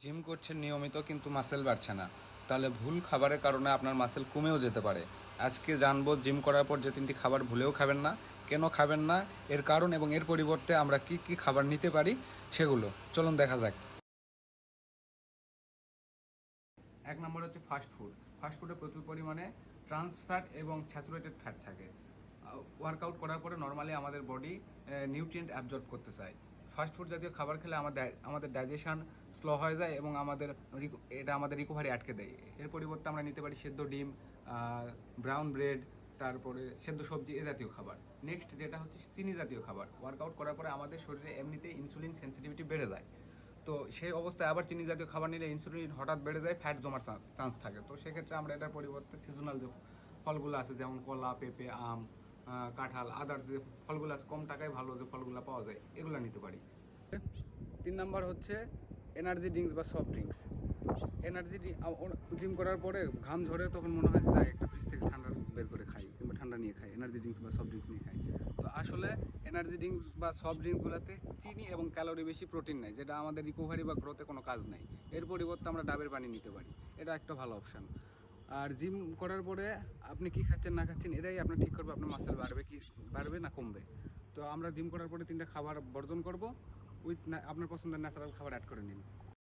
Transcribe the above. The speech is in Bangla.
জিম করছেন নিয়মিত কিন্তু মাসেল বাড়ছে না, তাহলে ভুল খাবারের কারণে আপনার মাসেল কমেও যেতে পারে। আজকে জানবো জিম করার পর যে 3টি খাবার ভুলেও খাবেন না, কেন খাবেন না, এর কারণ এবং এর পরিবর্তে আমরা কি কি খাবার নিতে পারি সেগুলো চলুন দেখা যাক। 1 নম্বর হচ্ছে ফাস্ট ফুড। ফাস্ট ফুডে প্রচুর পরিমাণে ট্রান্স ফ্যাট এবং স্যাচুরেটেড ফ্যাট থাকে। ওয়ার্কআউট করার পরে নর্মালি আমাদের বডি নিউট্রিয়েন্ট অ্যাবজর্ব করতে চায়। ফাস্ট ফুড জাতীয় খাবার খেলে আমাদের ডাইজেশন স্লো হয়ে যায় এবং এটা আমাদের রিকভারি আটকে দেয়। এর পরিবর্তে আমরা নিতে পারি সেদ্ধ ডিম, ব্রাউন ব্রেড, তারপরে সেদ্ধ সবজি, এ জাতীয় খাবার। নেক্সট যেটা হচ্ছে চিনি জাতীয় খাবার। ওয়ার্কআউট করার পরে আমাদের শরীরে এমনিতেই ইনসুলিন সেন্সিটিভিটি বেড়ে যায়। তো সেই অবস্থায় আবার চিনি জাতীয় খাবার নিলে ইনসুলিন হঠাৎ বেড়ে যায়, ফ্যাট জমার চান্স থাকে। তো সেক্ষেত্রে আমরা এটার পরিবর্তে সিজনাল যে ফলগুলো আছে, যেমন কলা, পেঁপে, আম, কাঁঠাল, আদার্স যে ফলগুলো আছে, কম টাকায় ভালো যে ফলগুলো পাওয়া যায়, এগুলো নিতে পারি। 3 নম্বর হচ্ছে এনার্জি ড্রিঙ্কস বা সফট ড্রিঙ্কস। এনার্জি জিম করার পরে ঘাম ঝরে তখন মনে হয় যে একটা ফ্রিজ থেকে ঠান্ডা বের করে খাই কিংবা ঠান্ডা নিয়ে খাই, এনার্জি ড্রিঙ্কস বা সফট ড্রিঙ্কস নিয়ে খাই। তো আসলে এনার্জি ড্রিঙ্কস বা সফট ড্রিঙ্কসগুলোতে চিনি এবং ক্যালোরি বেশি, প্রোটিন নাই, যেটা আমাদের রিকভারি বা গ্রোথে কোনো কাজ নাই। এর পরিবর্তে আমরা ডাবের পানি নিতে পারি, এটা একটা ভালো অপশান। আর জিম করার পরে আপনি কি খাচ্ছেন না খাচ্ছেন এটাই আপনার ঠিক করবে আপনার মাসেল বাড়বে না কমবে। তো আমরা জিম করার পরে 3টা খাবার বর্জন করব, আপনার পছন্দের ন্যাচারাল খাবার অ্যাড করে নিন।